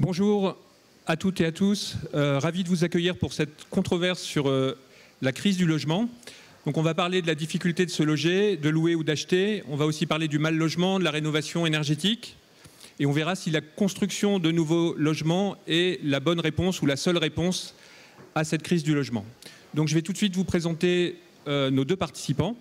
Bonjour à toutes et à tous. Ravi de vous accueillir pour cette controverse sur la crise du logement. Donc on va parler de la difficulté de se loger, de louer ou d'acheter. On va aussi parler du mal logement, de la rénovation énergétique. Et on verra si la construction de nouveaux logements est la bonne réponse ou la seule réponse à cette crise du logement. Donc je vais tout de suite vous présenter nos deux participants.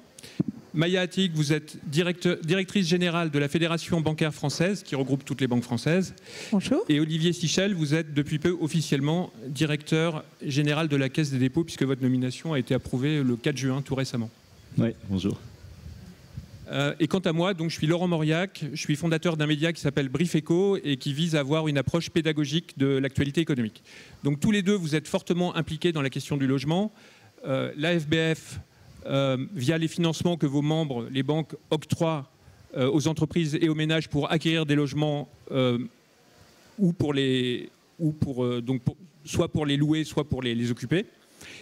Maya Attig, vous êtes directrice générale de la Fédération bancaire française, qui regroupe toutes les banques françaises. Bonjour. Et Olivier Sichel, vous êtes depuis peu officiellement directeur général de la Caisse des dépôts, puisque votre nomination a été approuvée le 4 juin, tout récemment. Oui, bonjour. Et quant à moi, donc, je suis Laurent Mauriac, je suis fondateur d'un média qui s'appelle Brief Eco et qui vise à avoir une approche pédagogique de l'actualité économique. Donc tous les deux, vous êtes fortement impliqués dans la question du logement. L'AFBF, via les financements que vos membres, les banques, octroient aux entreprises et aux ménages pour acquérir des logements soit pour les louer, soit pour les occuper.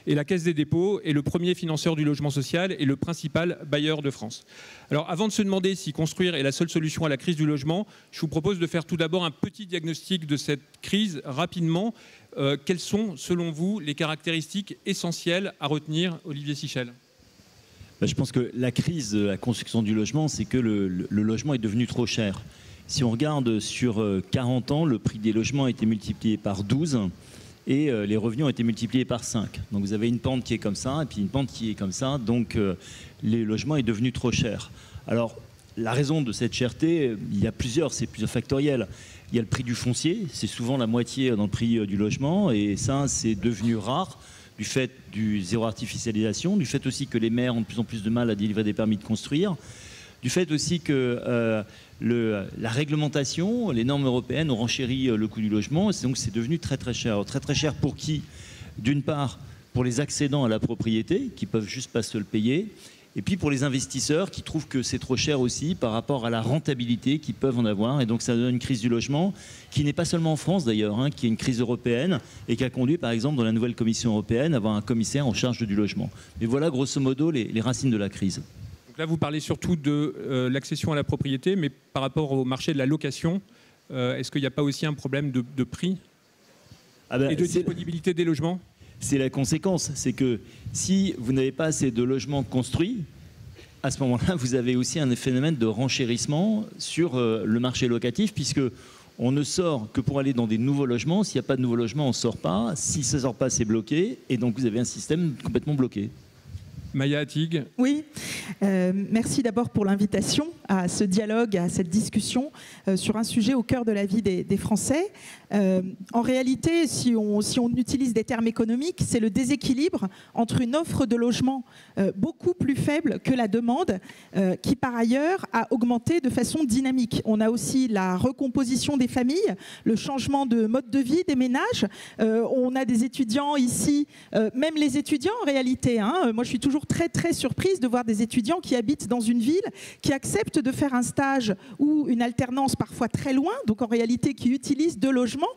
Et la Caisse des dépôts est le premier financeur du logement social et le principal bailleur de France. Alors avant de se demander si construire est la seule solution à la crise du logement, je vous propose de faire tout d'abord un petit diagnostic de cette crise rapidement. Quelles sont, selon vous, les caractéristiques essentielles à retenir, Olivier Sichel ? Je pense que la crise de la construction du logement, c'est que le logement est devenu trop cher. Si on regarde sur 40 ans, le prix des logements a été multiplié par 12 et les revenus ont été multipliés par 5. Donc vous avez une pente qui est comme ça et puis une pente qui est comme ça. Donc les logements est devenu trop cher. Alors la raison de cette cherté, il y a plusieurs, c'est plusieurs factoriels. Il y a le prix du foncier, c'est souvent la moitié dans le prix du logement et ça c'est devenu rare. Du fait du zéro artificialisation, du fait aussi que les maires ont de plus en plus de mal à délivrer des permis de construire, du fait aussi que la réglementation, les normes européennes ont renchéri le coût du logement, et donc c'est devenu très très cher. Alors, très très cher pour qui? D'une part, pour les accédants à la propriété, qui peuvent juste pas se le payer, et puis pour les investisseurs qui trouvent que c'est trop cher aussi par rapport à la rentabilité qu'ils peuvent en avoir. Et donc ça donne une crise du logement qui n'est pas seulement en France d'ailleurs, qui est une crise européenne et qui a conduit par exemple dans la nouvelle Commission européenne à avoir un commissaire en charge du logement. Mais voilà grosso modo les racines de la crise. Donc là vous parlez surtout de l'accession à la propriété, mais par rapport au marché de la location, est-ce qu'il n'y a pas aussi un problème de prix et de disponibilité des logements ? C'est la conséquence, c'est que si vous n'avez pas assez de logements construits, à ce moment-là, vous avez aussi un phénomène de renchérissement sur le marché locatif, puisque on ne sort que pour aller dans des nouveaux logements. S'il n'y a pas de nouveaux logements, on ne sort pas. Si ça ne sort pas, c'est bloqué. Et donc, vous avez un système complètement bloqué. Maya Attig. Oui, merci d'abord pour l'invitation à ce dialogue, à cette discussion sur un sujet au cœur de la vie des Français. En réalité, si on utilise des termes économiques, c'est le déséquilibre entre une offre de logement beaucoup plus faible que la demande, qui par ailleurs a augmenté de façon dynamique. On a aussi la recomposition des familles, le changement de mode de vie des ménages. On a des étudiants ici, même les étudiants en réalité. Moi, je suis toujours très très surprise de voir des étudiants qui habitent dans une ville, qui acceptent de faire un stage ou une alternance parfois très loin, donc en réalité qui utilisent deux logements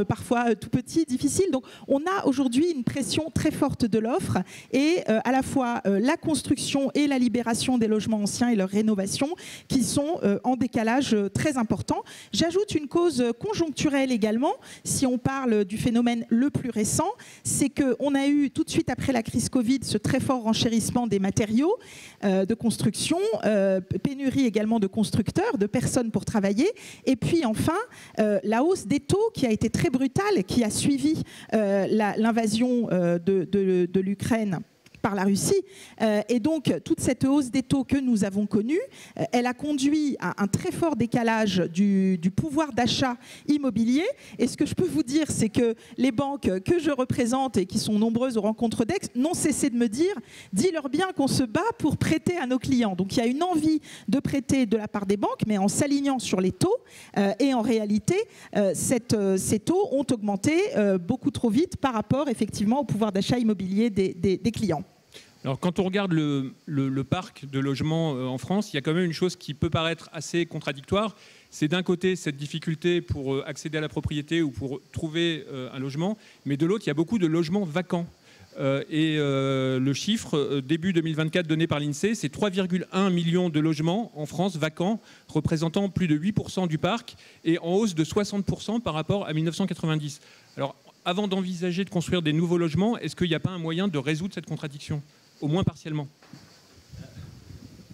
parfois tout petits, difficiles. Donc on a aujourd'hui une pression très forte de l'offre et à la fois la construction et la libération des logements anciens et leur rénovation qui sont en décalage très important. J'ajoute une cause conjoncturelle également, si on parle du phénomène le plus récent, c'est qu'on a eu tout de suite après la crise Covid ce très fort renchérissement des matériaux de construction, pénurie également de constructeurs, de personnes pour travailler, et puis enfin la hausse des taux qui a été très brutale, qui a suivi l'invasion de l'Ukraine par la Russie. Et donc, toute cette hausse des taux que nous avons connue, elle a conduit à un très fort décalage du pouvoir d'achat immobilier. Et ce que je peux vous dire, c'est que les banques que je représente et qui sont nombreuses aux rencontres d'Aix n'ont cessé de me dire « dis-leur bien qu'on se bat pour prêter à nos clients ». Donc, il y a une envie de prêter de la part des banques, mais en s'alignant sur les taux. Et en réalité, ces taux ont augmenté beaucoup trop vite par rapport, effectivement, au pouvoir d'achat immobilier des clients. Alors, quand on regarde le parc de logements en France, il y a quand même une chose qui peut paraître assez contradictoire. C'est d'un côté cette difficulté pour accéder à la propriété ou pour trouver un logement, mais de l'autre, il y a beaucoup de logements vacants. Le chiffre début 2024 donné par l'INSEE, c'est 3,1 millions de logements en France vacants, représentant plus de 8% du parc et en hausse de 60% par rapport à 1990. Alors, avant d'envisager de construire des nouveaux logements, est-ce qu'il n'y a pas un moyen de résoudre cette contradiction, au moins partiellement ?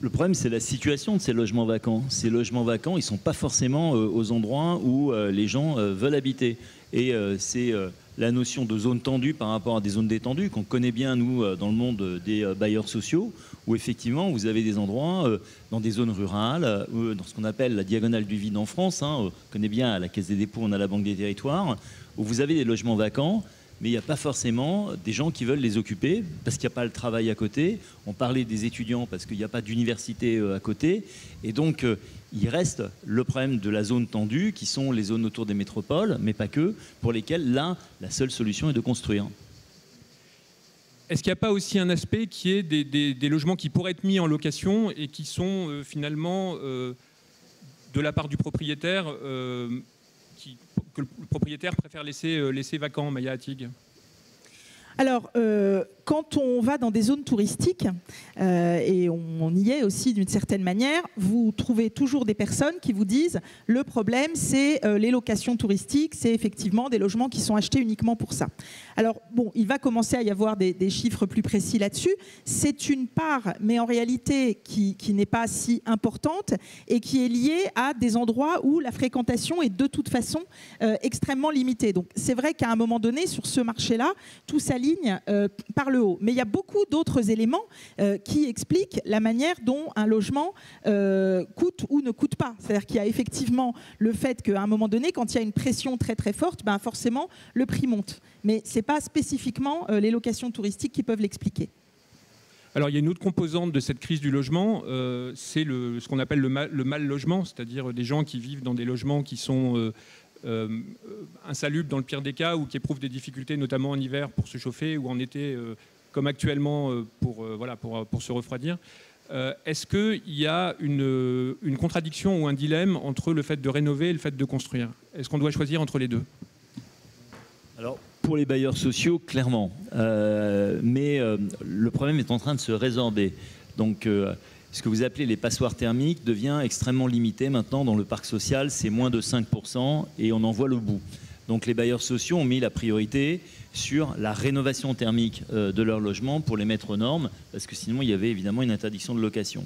Le problème, c'est la situation de ces logements vacants. Ces logements vacants, ils ne sont pas forcément aux endroits où les gens veulent habiter. Et c'est la notion de zone tendue par rapport à des zones détendues qu'on connaît bien, nous, dans le monde des bailleurs sociaux, où effectivement, vous avez des endroits dans des zones rurales, dans ce qu'on appelle la diagonale du vide en France. On connaît bien à la Caisse des dépôts, on a la Banque des territoires, où vous avez des logements vacants, mais il n'y a pas forcément des gens qui veulent les occuper parce qu'il n'y a pas le travail à côté. On parlait des étudiants parce qu'il n'y a pas d'université à côté. Et donc, il reste le problème de la zone tendue, qui sont les zones autour des métropoles, mais pas que, pour lesquelles, là, la seule solution est de construire. Est-ce qu'il n'y a pas aussi un aspect qui est des logements qui pourraient être mis en location et qui sont finalement, de la part du propriétaire, que le propriétaire préfère laisser vacant, Maya Attig? Alors, quand on va dans des zones touristiques, et on y est aussi d'une certaine manière, vous trouvez toujours des personnes qui vous disent le problème, c'est les locations touristiques, c'est effectivement des logements qui sont achetés uniquement pour ça. Alors, bon, il va commencer à y avoir des chiffres plus précis là-dessus. C'est une part, mais en réalité, qui n'est pas si importante et qui est liée à des endroits où la fréquentation est de toute façon extrêmement limitée. Donc, c'est vrai qu'à un moment donné, sur ce marché-là, tout s'aligne par le haut. Mais il y a beaucoup d'autres éléments qui expliquent la manière dont un logement coûte ou ne coûte pas. C'est-à-dire qu'il y a effectivement le fait qu'à un moment donné, quand il y a une pression très très forte, ben forcément le prix monte. Mais ce n'est pas spécifiquement les locations touristiques qui peuvent l'expliquer. Alors il y a une autre composante de cette crise du logement, c'est ce qu'on appelle le mal logement, c'est-à-dire des gens qui vivent dans des logements qui sont insalubres dans le pire des cas, ou qui éprouvent des difficultés notamment en hiver pour se chauffer, ou en été comme actuellement pour se refroidir. Est-ce qu'il y a une contradiction ou un dilemme entre le fait de rénover et le fait de construire? Est-ce qu'on doit choisir entre les deux? Alors, pour les bailleurs sociaux, clairement. Mais le problème est en train de se résorber. Donc, ce que vous appelez les passoires thermiques devient extrêmement limité maintenant dans le parc social. C'est moins de 5% et on en voit le bout. Donc, les bailleurs sociaux ont mis la priorité sur la rénovation thermique de leurs logements pour les mettre aux normes, parce que sinon, il y avait évidemment une interdiction de location.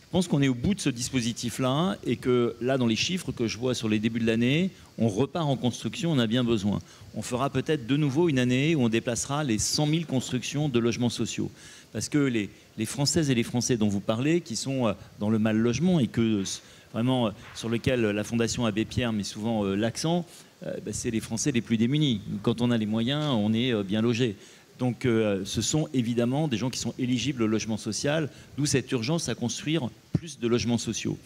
Je pense qu'on est au bout de ce dispositif-là et que là, dans les chiffres que je vois sur les débuts de l'année, on repart en construction, on a bien besoin. On fera peut-être de nouveau une année où on déplacera les 100 000 constructions de logements sociaux. Parce que les Françaises et les Français dont vous parlez, qui sont dans le mal logement et que vraiment sur lequel la Fondation Abbé Pierre met souvent l'accent, c'est les Français les plus démunis. Quand on a les moyens, on est bien logé. Donc ce sont évidemment des gens qui sont éligibles au logement social, d'où cette urgence à construire plus de logements sociaux.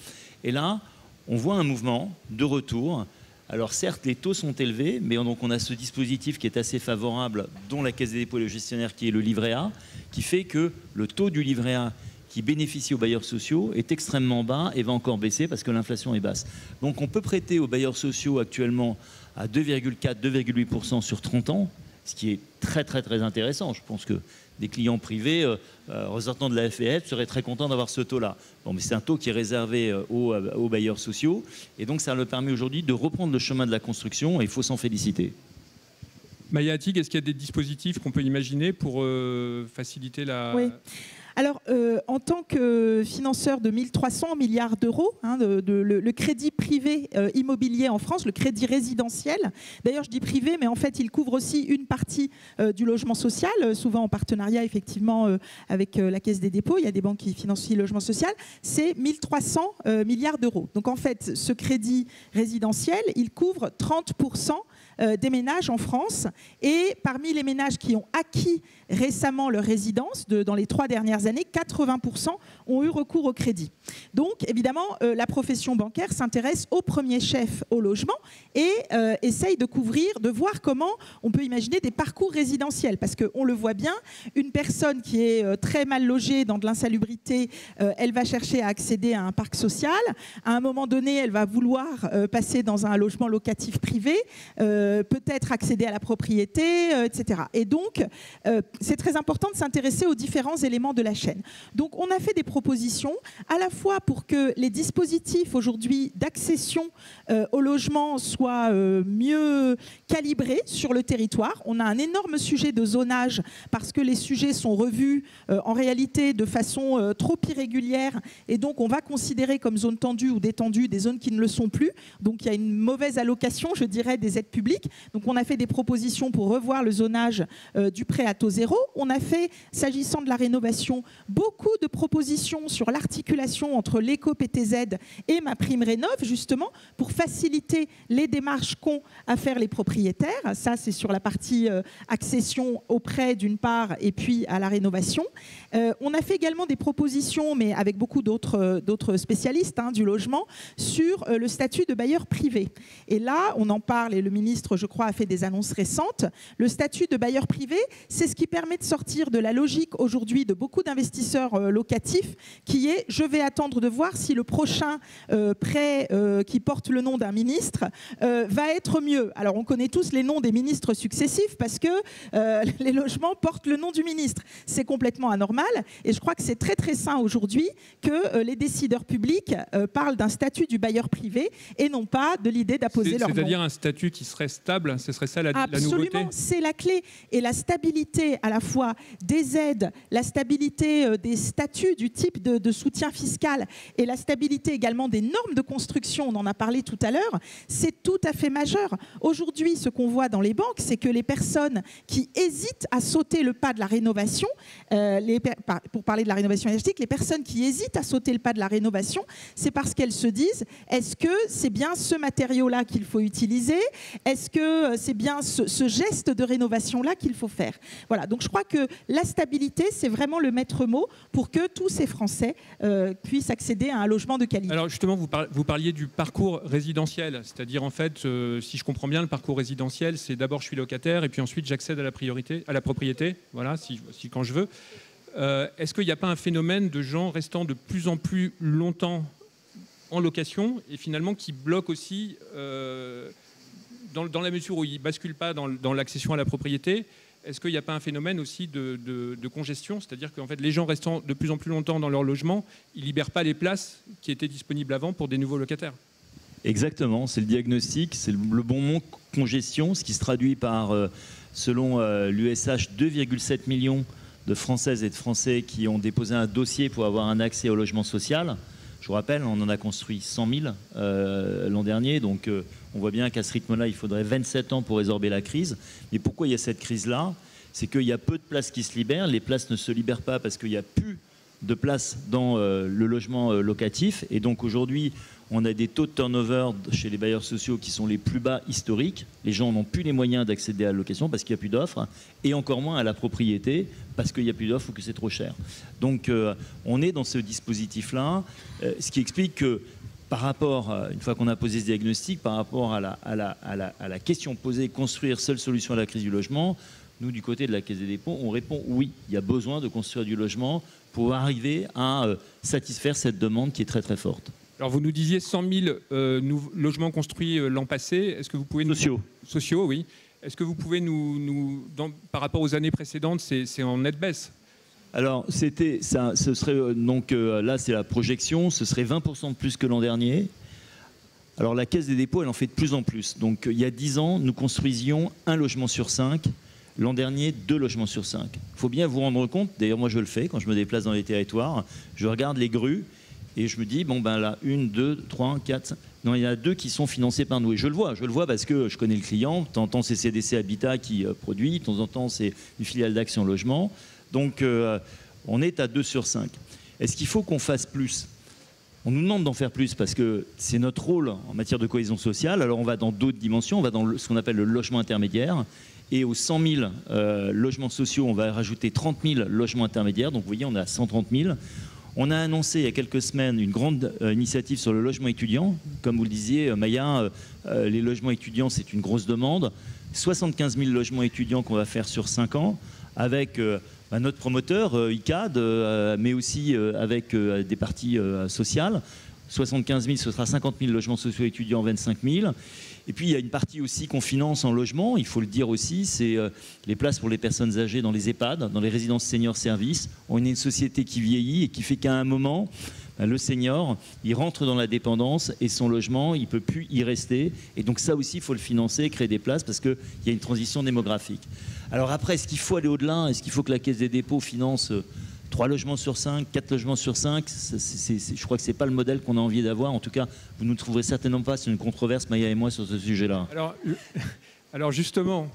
Et là, on voit un mouvement de retour. Alors certes, les taux sont élevés, mais donc on a ce dispositif qui est assez favorable, dont la Caisse des dépôts et le gestionnaire, qui est le livret A, qui fait que le taux du livret A qui bénéficie aux bailleurs sociaux est extrêmement bas et va encore baisser parce que l'inflation est basse. Donc on peut prêter aux bailleurs sociaux actuellement à 2,4-2,8% sur 30 ans, ce qui est très très très intéressant. Je pense que des clients privés ressortant de la FEF seraient très contents d'avoir ce taux-là. Bon, mais c'est un taux qui est réservé aux bailleurs sociaux, et donc ça leur permet aujourd'hui de reprendre le chemin de la construction, et il faut s'en féliciter. Maya Attig, est-ce qu'il y a des dispositifs qu'on peut imaginer pour faciliter la... Oui. Alors, en tant que financeur de 1300 milliards d'euros, le crédit privé immobilier en France, le crédit résidentiel, d'ailleurs je dis privé, mais en fait il couvre aussi une partie du logement social, souvent en partenariat effectivement avec la Caisse des dépôts, il y a des banques qui financent aussi le logement social, c'est 1300 milliards d'euros. Donc en fait, ce crédit résidentiel, il couvre 30% des ménages en France, et parmi les ménages qui ont acquis récemment leur résidence dans les 3 dernières années, 80% ont eu recours au crédit. Donc, évidemment, la profession bancaire s'intéresse au premier chef au logement et essaye de couvrir, de voir comment on peut imaginer des parcours résidentiels. Parce qu'on le voit bien, une personne qui est très mal logée dans de l'insalubrité, elle va chercher à accéder à un parc social. À un moment donné, elle va vouloir passer dans un logement locatif privé, peut-être accéder à la propriété, etc. Et donc, c'est très important de s'intéresser aux différents éléments de la chaîne. Donc, on a fait des propositions à la fois pour que les dispositifs aujourd'hui d'accession au logement soient mieux calibrés sur le territoire. On a un énorme sujet de zonage parce que les sujets sont revus en réalité de façon trop irrégulière et donc on va considérer comme zone tendue ou détendue des zones qui ne le sont plus. Donc il y a une mauvaise allocation, je dirais, des aides publiques. Donc on a fait des propositions pour revoir le zonage du prêt à taux zéro. On a fait, s'agissant de la rénovation, beaucoup de propositions sur l'articulation entre l'éco-PTZ et MaPrimeRénov', justement, pour faciliter les démarches qu'ont à faire les propriétaires. Ça, c'est sur la partie accession au prêt, d'une part, et puis à la rénovation. On a fait également des propositions, mais avec beaucoup d'autres spécialistes du logement, sur le statut de bailleur privé. Et là, on en parle, et le ministre, je crois, a fait des annonces récentes. Le statut de bailleur privé, c'est ce qui permet de sortir de la logique aujourd'hui de beaucoup d'investisseurs locatifs, qui est « je vais attendre de voir si le prochain prêt qui porte le nom d'un ministre va être mieux ». Alors, on connaît tous les noms des ministres successifs parce que les logements portent le nom du ministre. C'est complètement anormal et je crois que c'est très très sain aujourd'hui que les décideurs publics parlent d'un statut du bailleur privé et non pas de l'idée d'apposer leur nom. C'est-à-dire un statut qui serait stable, ce serait ça la nouveauté ? Absolument, c'est la clé. Et la stabilité à la fois des aides, la stabilité des statuts, du type de soutien fiscal et la stabilité également des normes de construction, on en a parlé tout à l'heure, c'est tout à fait majeur. Aujourd'hui, ce qu'on voit dans les banques, c'est que les personnes qui hésitent à sauter le pas de la rénovation, pour parler de la rénovation énergétique, les personnes qui hésitent à sauter le pas de la rénovation, c'est parce qu'elles se disent, est-ce que c'est bien ce matériau-là qu'il faut utiliser ? Est-ce que c'est bien ce geste de rénovation-là qu'il faut faire ? Voilà, donc je crois que la stabilité, c'est vraiment le maître mot pour que tous ces Français puissent accéder à un logement de qualité. Alors justement, vous parliez du parcours résidentiel, c'est-à-dire en fait, si je comprends bien, le parcours résidentiel, c'est d'abord je suis locataire et puis ensuite j'accède à la propriété, voilà, si quand je veux. Est-ce qu'il n'y a pas un phénomène de gens restant de plus en plus longtemps en location et finalement qui bloquent aussi dans la mesure où ils ne basculent pas dans l'accession à la propriété? Est-ce qu'il n'y a pas un phénomène aussi de congestion? C'est-à-dire qu'en fait, les gens restant de plus en plus longtemps dans leur logement, ils ne libèrent pas les places qui étaient disponibles avant pour des nouveaux locataires. Exactement, c'est le diagnostic, c'est le bon mot, congestion, ce qui se traduit par, selon l'USH, 2,7 millions de Françaises et de Français qui ont déposé un dossier pour avoir un accès au logement social. Je vous rappelle, on en a construit 100 000 l'an dernier, donc on voit bien qu'à ce rythme-là, il faudrait 27 ans pour résorber la crise. Mais pourquoi il y a cette crise-là? C'est qu'il y a peu de places qui se libèrent. Les places ne se libèrent pas parce qu'il n'y a plus de place dans le logement locatif. Et donc aujourd'hui, on a des taux de turnover chez les bailleurs sociaux qui sont les plus bas historiques. Les gens n'ont plus les moyens d'accéder à la location parce qu'il n'y a plus d'offres, et encore moins à la propriété parce qu'il n'y a plus d'offres ou que c'est trop cher. Donc on est dans ce dispositif-là, ce qui explique que par rapport, une fois qu'on a posé ce diagnostic, par rapport à la question posée, construire seule solution à la crise du logement, nous, du côté de la Caisse des dépôts, on répond oui, il y a besoin de construire du logement pour arriver à satisfaire cette demande qui est très très forte. Alors vous nous disiez 100 000 logements construits l'an passé. Est-ce que vous pouvez Sociaux, oui. Est-ce que vous pouvez par rapport aux années précédentes, c'est en nette baisse? Alors ce serait donc là c'est la projection, ce serait 20% de plus que l'an dernier. Alors la Caisse des dépôts, elle en fait de plus en plus. Donc il y a 10 ans, nous construisions 1 logement sur 5. L'an dernier, 2 logements sur 5. Il faut bien vous rendre compte, d'ailleurs moi je le fais quand je me déplace dans les territoires, je regarde les grues et je me dis, bon ben là, 1, 2, 3, 4, 5... Non, il y en a 2 qui sont financés par nous. Et je le vois parce que je connais le client. De temps en temps, c'est CDC Habitat qui produit, de temps en temps, c'est une filiale d'Action Logement. Donc on est à 2 sur 5. Est-ce qu'il faut qu'on fasse plus? On nous demande d'en faire plus parce que c'est notre rôle en matière de cohésion sociale. Alors on va dans d'autres dimensions, on va dans ce qu'on appelle le logement intermédiaire. Et aux 100 000 logements sociaux, on va rajouter 30 000 logements intermédiaires. Donc vous voyez, on est à 130 000. On a annoncé il y a quelques semaines une grande initiative sur le logement étudiant. Comme vous le disiez, Maya, les logements étudiants, c'est une grosse demande. 75 000 logements étudiants qu'on va faire sur 5 ans avec notre promoteur, ICAD, mais aussi avec des parties sociales. 75 000, ce sera 50 000 logements sociaux étudiants, 25 000. Et puis, il y a une partie aussi qu'on finance en logement, il faut le dire aussi, c'est les places pour les personnes âgées dans les EHPAD, dans les résidences seniors services. On est une société qui vieillit et qui fait qu'à un moment, le senior, il rentre dans la dépendance et son logement, il ne peut plus y rester. Et donc ça aussi, il faut le financer, créer des places parce qu'il y a une transition démographique. Alors après, est-ce qu'il faut aller au-delà? Est-ce qu'il faut que la Caisse des dépôts finance 3 logements sur 5, 4 logements sur 5, je crois que ce n'est pas le modèle qu'on a envie d'avoir. En tout cas, vous ne nous trouverez certainement pas sur une controverse, Maya et moi, sur ce sujet-là. Alors justement,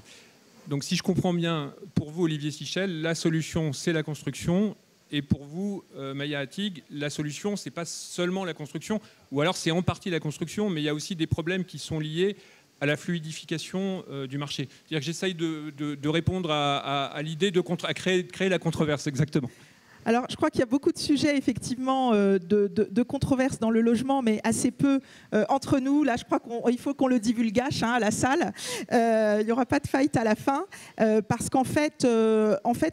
donc si je comprends bien, pour vous, Olivier Sichel, la solution, c'est la construction. Et pour vous, Maya Hatig, la solution, ce n'est pas seulement la construction, ou alors c'est en partie la construction, mais il y a aussi des problèmes qui sont liés à la fluidification du marché. C'est-à-dire que j'essaye de répondre à l'idée de créer la controverse, exactement. Alors, je crois qu'il y a beaucoup de sujets, effectivement, de controverses dans le logement, mais assez peu entre nous. Là, je crois qu'il faut qu'on le divulgâche à la salle. Il n'y aura pas de fight à la fin, parce qu'en fait,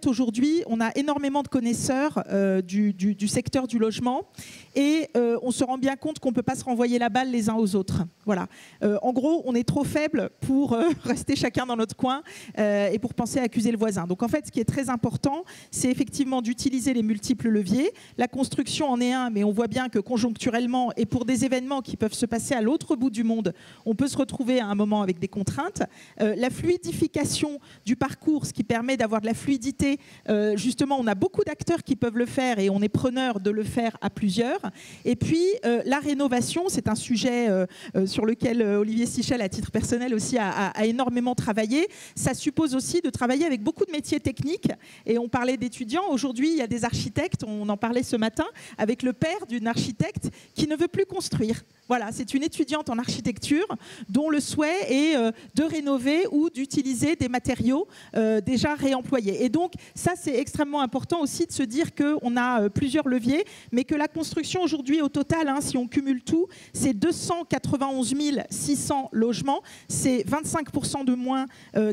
aujourd'hui, on a énormément de connaisseurs du secteur du logement, et on se rend bien compte qu'on ne peut pas se renvoyer la balle les uns aux autres. Voilà. En gros, on est trop faible pour rester chacun dans notre coin et pour penser à accuser le voisin. Donc, en fait, ce qui est très important, c'est effectivement d'utiliser les multiples leviers. La construction en est un, mais on voit bien que conjoncturellement et pour des événements qui peuvent se passer à l'autre bout du monde, on peut se retrouver à un moment avec des contraintes. La fluidification du parcours, ce qui permet d'avoir de la fluidité, justement, on a beaucoup d'acteurs qui peuvent le faire et on est preneur de le faire à plusieurs. Et puis, la rénovation, c'est un sujet sur lequel Olivier Sichel, à titre personnel aussi, a énormément travaillé. Ça suppose aussi de travailler avec beaucoup de métiers techniques. Et on parlait d'étudiants. Aujourd'hui, il y a des architectes, on en parlait ce matin, avec le père d'une architecte qui ne veut plus construire. Voilà, c'est une étudiante en architecture dont le souhait est de rénover ou d'utiliser des matériaux déjà réemployés. Et donc, ça, c'est extrêmement important aussi de se dire qu'on a plusieurs leviers, mais que la construction aujourd'hui, au total, si on cumule tout, c'est 291 600 logements. C'est 25% de moins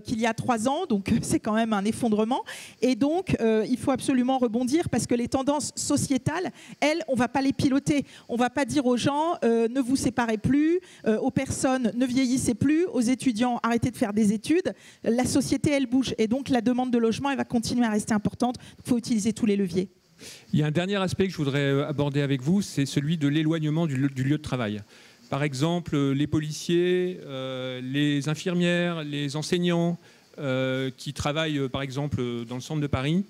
qu'il y a 3 ans, donc c'est quand même un effondrement. Et donc, il faut absolument rebondir parce que les tendances sociétales, elles, on ne va pas les piloter. On ne va pas dire aux gens ne vous séparez plus, aux personnes ne vieillissez plus, aux étudiants arrêtez de faire des études. La société, elle bouge. Et donc, la demande de logement, elle va continuer à rester importante. Il faut utiliser tous les leviers. Il y a un dernier aspect que je voudrais aborder avec vous, c'est celui de l'éloignement du lieu de travail. Par exemple, les policiers, les infirmières, les enseignants qui travaillent, par exemple, dans le centre de Paris,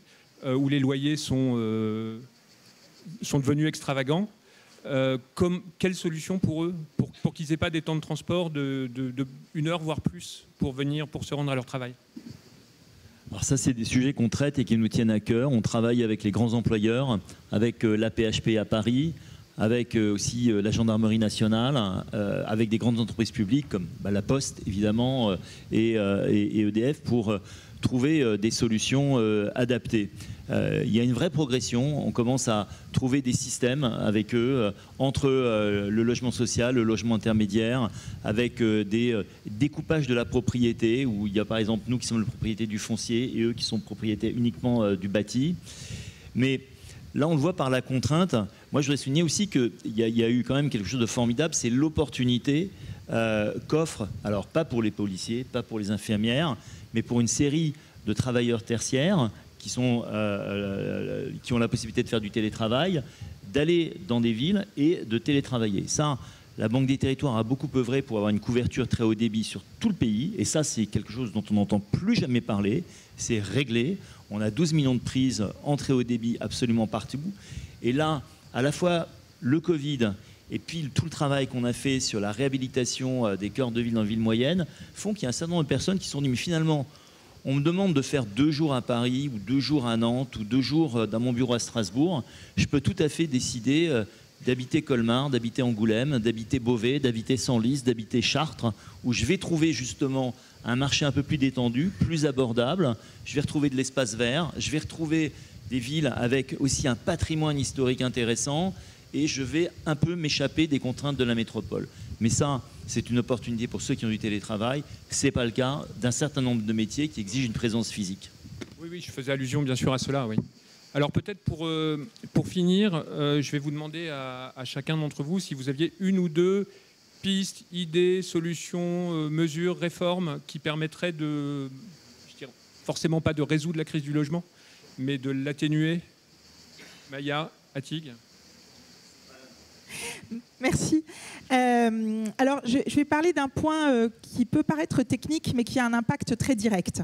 où les loyers sont devenus extravagants. Quelle solution pour eux, pour qu'ils n'aient pas des temps de transport de 1 heure, voire plus, pour se rendre à leur travail? Alors ça, c'est des sujets qu'on traite et qui nous tiennent à cœur. On travaille avec les grands employeurs, avec l'AP-HP à Paris, avec aussi la gendarmerie nationale, avec des grandes entreprises publiques comme la Poste, évidemment, et EDF, pour trouver des solutions adaptées. Il y a une vraie progression. On commence à trouver des systèmes avec eux, entre le logement social, le logement intermédiaire, avec des découpages de la propriété, où il y a par exemple nous qui sommes la propriété du foncier et eux qui sont propriétaires uniquement du bâti. Mais là, on le voit par la contrainte. Moi, je voudrais souligner aussi qu'il y a eu quand même quelque chose de formidable, c'est l'opportunité qu'offre, alors pas pour les policiers, pas pour les infirmières, mais pour une série de travailleurs tertiaires qui ont la possibilité de faire du télétravail, d'aller dans des villes et de télétravailler. Ça, la Banque des Territoires a beaucoup œuvré pour avoir une couverture très haut débit sur tout le pays. Et ça, c'est quelque chose dont on n'entend plus jamais parler. C'est réglé. On a 12 millions de prises en très haut débit absolument partout. Et là, à la fois le Covid et puis tout le travail qu'on a fait sur la réhabilitation des cœurs de ville dans les villes moyennes font qu'il y a un certain nombre de personnes qui se sont dit, mais finalement, on me demande de faire 2 jours à Paris ou 2 jours à Nantes ou 2 jours dans mon bureau à Strasbourg. Je peux tout à fait décider d'habiter Colmar, d'habiter Angoulême, d'habiter Beauvais, d'habiter Senlis, d'habiter Chartres, où je vais trouver justement un marché un peu plus détendu, plus abordable. Je vais retrouver de l'espace vert, je vais retrouver des villes avec aussi un patrimoine historique intéressant, et je vais un peu m'échapper des contraintes de la métropole. Mais ça, c'est une opportunité pour ceux qui ont du télétravail. Ce n'est pas le cas d'un certain nombre de métiers qui exigent une présence physique. Oui, oui, je faisais allusion bien sûr à cela, oui. Alors peut-être pour finir, je vais vous demander à chacun d'entre vous si vous aviez une ou deux pistes, idées, solutions, mesures, réformes qui permettraient de, je dirais, forcément pas de résoudre la crise du logement, mais de l'atténuer. Maya, Atig. Merci. Alors, je vais parler d'un point qui peut paraître technique, mais qui a un impact très direct.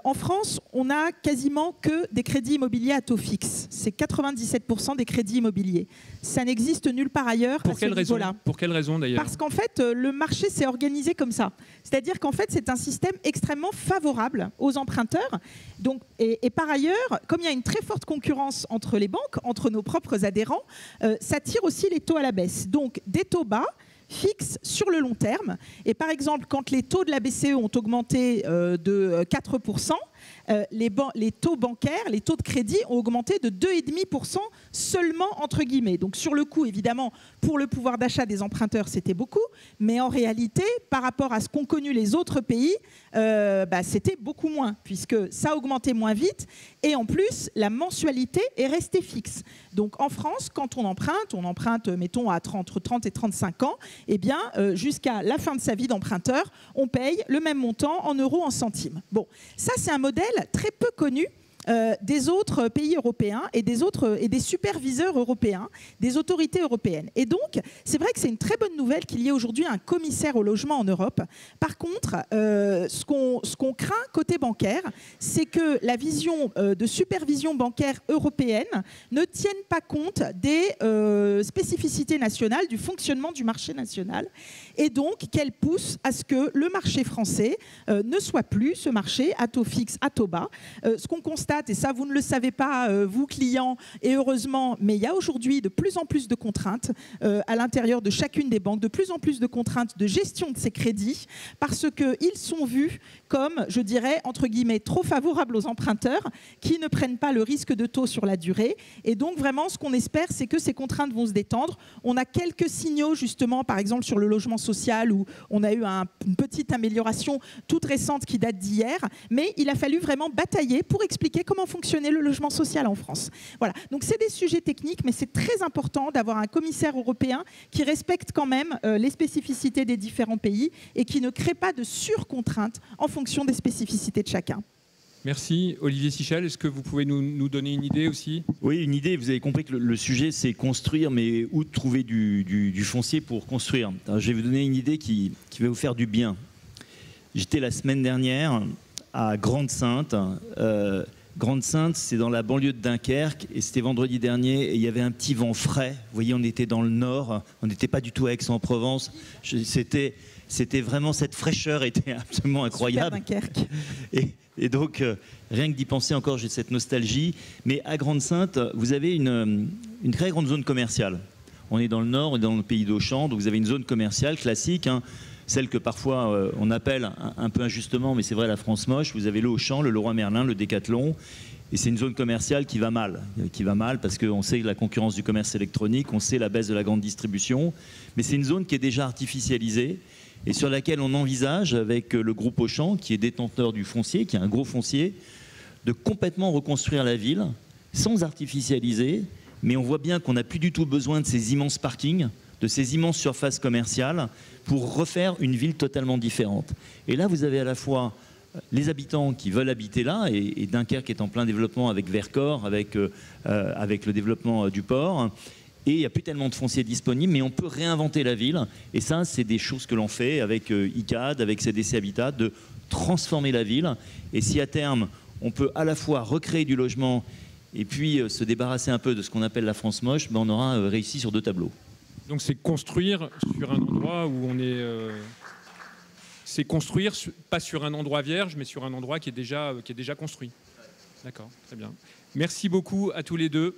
En France, on n'a quasiment que des crédits immobiliers à taux fixe. C'est 97% des crédits immobiliers. Ça n'existe nulle part ailleurs à ce niveau-là. Pour quelle raison d'ailleurs? Parce qu'en fait, le marché s'est organisé comme ça. C'est-à-dire qu'en fait, c'est un système extrêmement favorable aux emprunteurs. Donc, et par ailleurs, comme il y a une très forte concurrence entre les banques, entre nos propres adhérents, ça tire aussi les taux à la baisse. Donc, des taux bas, fixes sur le long terme. Et par exemple, quand les taux de la BCE ont augmenté de 4%, les taux bancaires, les taux de crédit ont augmenté de 2,5% seulement, entre guillemets. Donc sur le coup, évidemment, pour le pouvoir d'achat des emprunteurs, c'était beaucoup. Mais en réalité, par rapport à ce qu'ont connu les autres pays, c'était beaucoup moins, puisque ça a augmenté moins vite. Et en plus, la mensualité est restée fixe. Donc en France, quand on emprunte, mettons, entre 30 et 35 ans, eh bien, jusqu'à la fin de sa vie d'emprunteur, on paye le même montant en euros, en centimes. Bon, ça, c'est un modèle très peu connu des autres pays européens et des superviseurs européens, des autorités européennes. Et donc, c'est vrai que c'est une très bonne nouvelle qu'il y ait aujourd'hui un commissaire au logement en Europe. Par contre, ce qu'on craint côté bancaire, c'est que la vision de supervision bancaire européenne ne tienne pas compte des spécificités nationales, du fonctionnement du marché national, et donc qu'elle pousse à ce que le marché français ne soit plus ce marché à taux fixe, à taux bas. Ce qu'on constate, et ça vous ne le savez pas, vous clients, et heureusement, mais il y a aujourd'hui de plus en plus de contraintes à l'intérieur de chacune des banques, de plus en plus de contraintes de gestion de ces crédits, parce qu'ils sont vus comme, je dirais, entre guillemets, trop favorables aux emprunteurs qui ne prennent pas le risque de taux sur la durée. Et donc vraiment, ce qu'on espère, c'est que ces contraintes vont se détendre. On a quelques signaux, justement, par exemple sur le logement social, où on a eu une petite amélioration toute récente qui date d'hier, mais il a fallu vraiment batailler pour expliquer comment fonctionnait le logement social en France. Voilà. Donc c'est des sujets techniques, mais c'est très important d'avoir un commissaire européen qui respecte quand même les spécificités des différents pays et qui ne crée pas de surcontraintes en fonction des spécificités de chacun. Merci. Olivier Sichel, est-ce que vous pouvez nous donner une idée aussi? Oui, une idée. Vous avez compris que le sujet, c'est construire, mais où trouver du foncier pour construire. Alors, je vais vous donner une idée qui va vous faire du bien. J'étais la semaine dernière à Grande-Synthe. Grande-Synthe, c'est dans la banlieue de Dunkerque, et c'était vendredi dernier, et il y avait un petit vent frais. Vous voyez, on était dans le nord, on n'était pas du tout à Aix-en-Provence. C'était vraiment, cette fraîcheur était absolument incroyable. Super Dunkerque. Et donc, rien que d'y penser encore, j'ai cette nostalgie. Mais à Grande-Synthe, vous avez une très grande zone commerciale. On est dans le nord, on est dans le pays d'Auchan, donc vous avez une zone commerciale classique, hein, celle que parfois on appelle un peu injustement, mais c'est vrai, la France moche. Vous avez le Auchan, le Leroy Merlin, le Décathlon. Et c'est une zone commerciale qui va mal parce qu'on sait la concurrence du commerce électronique, on sait la baisse de la grande distribution. Mais c'est une zone qui est déjà artificialisée et sur laquelle on envisage, avec le groupe Auchan, qui est détenteur du foncier, qui est un gros foncier, de complètement reconstruire la ville sans artificialiser. Mais on voit bien qu'on n'a plus du tout besoin de ces immenses parkings, de ces immenses surfaces commerciales pour refaire une ville totalement différente. Et là, vous avez à la fois les habitants qui veulent habiter là, et Dunkerque est en plein développement avec Vercors, avec le développement du port, et il n'y a plus tellement de foncier disponible, mais on peut réinventer la ville, et ça, c'est des choses que l'on fait avec ICAD, avec CDC Habitat, de transformer la ville, et si à terme, on peut à la fois recréer du logement, et puis se débarrasser un peu de ce qu'on appelle la France moche, ben on aura réussi sur 2 tableaux. Donc c'est construire sur un endroit où on est... C'est construire, pas sur un endroit vierge, mais sur un endroit qui est déjà construit. D'accord, très bien. Merci beaucoup à tous les deux.